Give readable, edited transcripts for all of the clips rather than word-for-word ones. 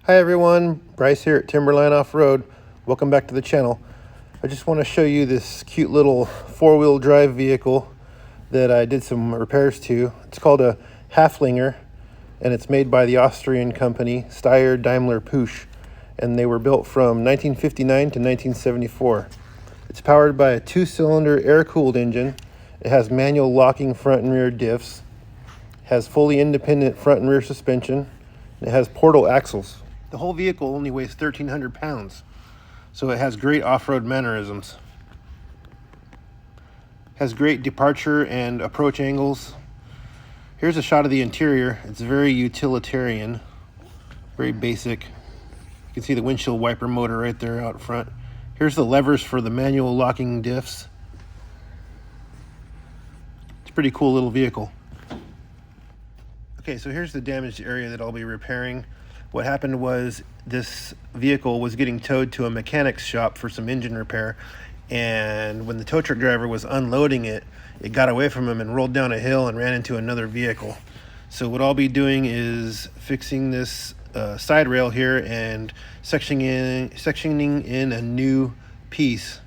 Hi everyone, Bryce here at Timberline Off-Road. Welcome back to the channel. I just want to show you this cute little four-wheel drive vehicle that I did some repairs to. It's called a Halflinger, and it's made by the Austrian company Steyr Daimler Puch, and they were built from 1959 to 1974. It's powered by a two-cylinder air-cooled engine. It has manual locking front and rear diffs, has fully independent front and rear suspension, and it has portal axles. The whole vehicle only weighs 1,300 pounds, so it has great off-road mannerisms. Has great departure and approach angles. Here's a shot of the interior. It's very utilitarian, very basic. You can see the windshield wiper motor right there out front. Here's the levers for the manual locking diffs. It's a pretty cool little vehicle. Okay, so here's the damaged area that I'll be repairing. What happened was this vehicle was getting towed to a mechanic's shop for some engine repair, and when the tow truck driver was unloading it, it got away from him and rolled down a hill and ran into another vehicle. So what I'll be doing is fixing this side rail here and sectioning in a new piece.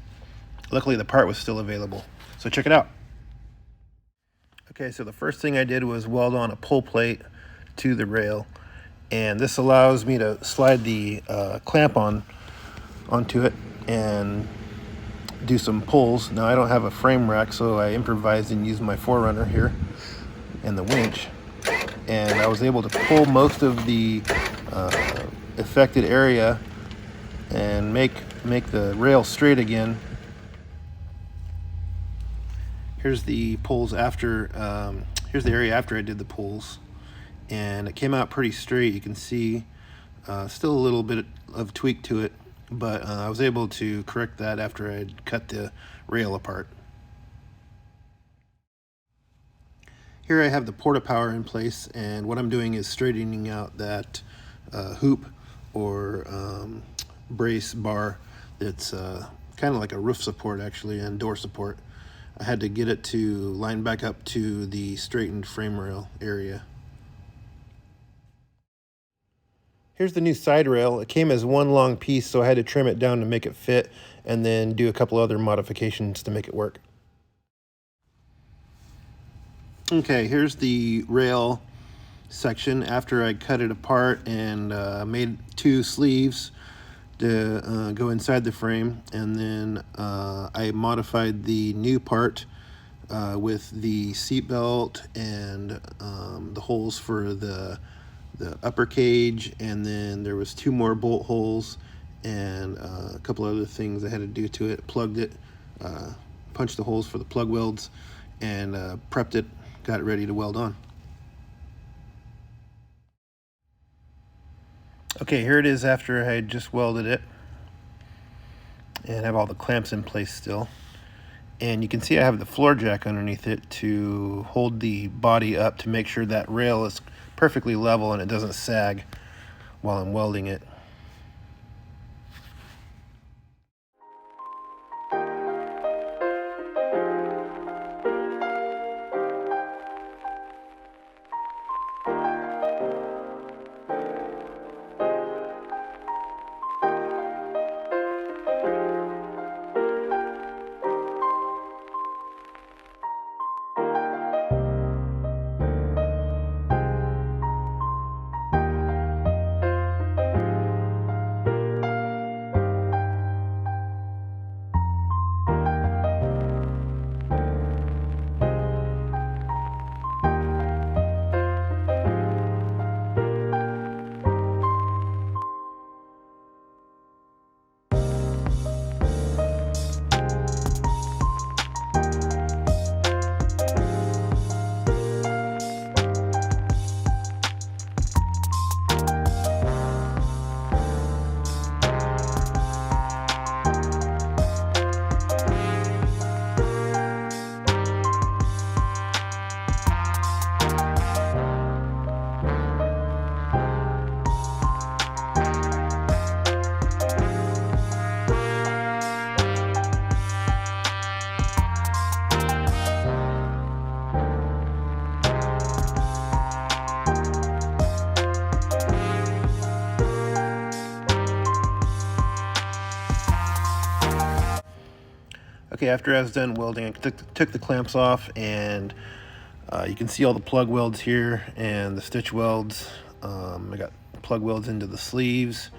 Luckily the part was still available, so check it out. Okay, so the first thing I did was weld on a pull plate to the rail, and this allows me to slide the clamp onto it and do some pulls. Now I don't have a frame rack, so I improvised and used my Forerunner here and the winch, and I was able to pull most of the affected area and make the rail straight again. Here's the pulls after, here's the area after I did the pulls, and it came out pretty straight. You can see still a little bit of tweak to it, but I was able to correct that after I'd cut the rail apart. Here I have the porta power in place, and what I'm doing is straightening out that hoop or brace bar that's kind of like a roof support actually, and door support. I had to get it to line back up to the straightened frame rail area. Here's the new side rail. It came as one long piece, so I had to trim it down to make it fit and then do a couple other modifications to make it work. Okay, here's the rail section after I cut it apart and made two sleeves to go inside the frame, and then I modified the new part with the seat belt and the holes for the upper cage, and then there was two more bolt holes and a couple other things I had to do to it. Plugged it, punched the holes for the plug welds, and prepped it, got it ready to weld on. Okay, here it is after I had just welded it and have all the clamps in place still. And you can see I have the floor jack underneath it to hold the body up to make sure that rail is perfectly level and it doesn't sag while I'm welding it. Okay, after I was done welding, I took the clamps off, and you can see all the plug welds here and the stitch welds. I got plug welds into the sleeves,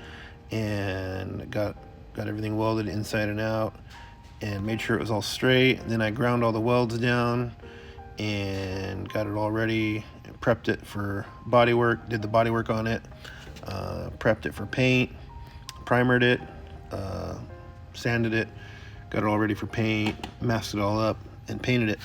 and got everything welded inside and out, and made sure it was all straight. And then I ground all the welds down and got it all ready. Prepped it for body work, did the body work on it, prepped it for paint, primered it, sanded it, got it all ready for paint, masked it all up, and painted it.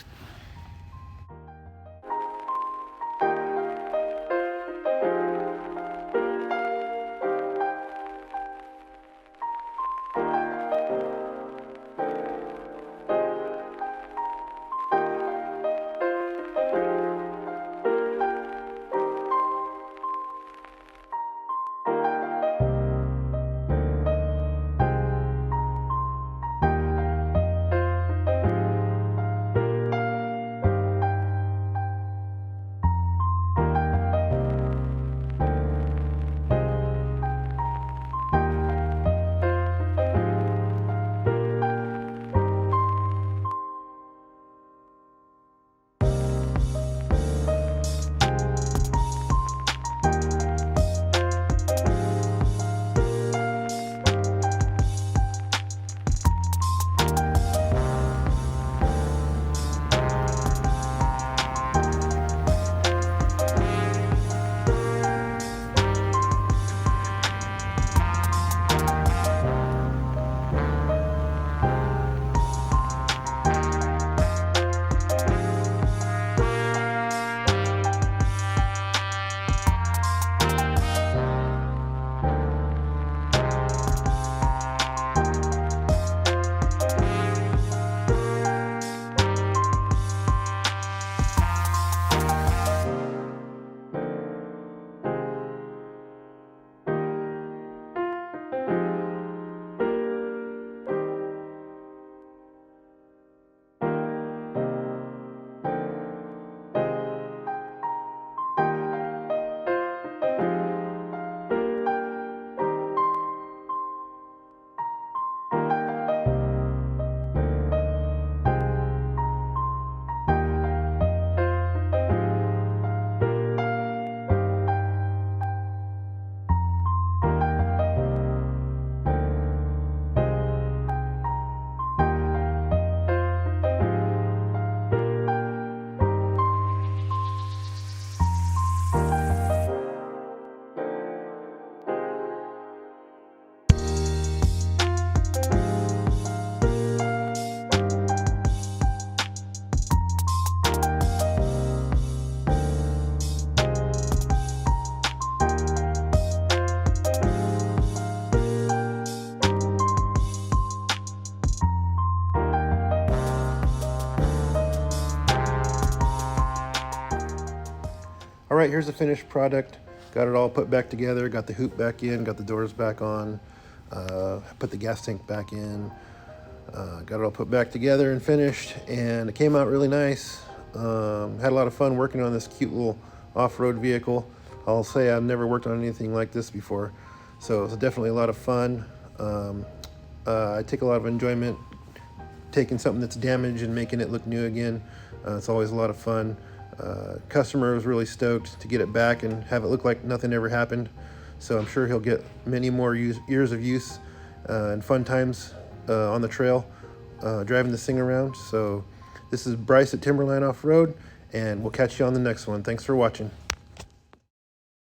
All right, here's the finished product. Got it all put back together, got the hoop back in, got the doors back on, put the gas tank back in, got it all put back together and finished, and it came out really nice. Had a lot of fun working on this cute little off-road vehicle. I'll say I've never worked on anything like this before, so it's definitely a lot of fun. I take a lot of enjoyment taking something that's damaged and making it look new again. It's always a lot of fun. Customer was really stoked to get it back and have it look like nothing ever happened. So I'm sure he'll get many more years of use and fun times on the trail driving this thing around. So this is Bryce at Timberline Off-Road, and we'll catch you on the next one. Thanks for watching.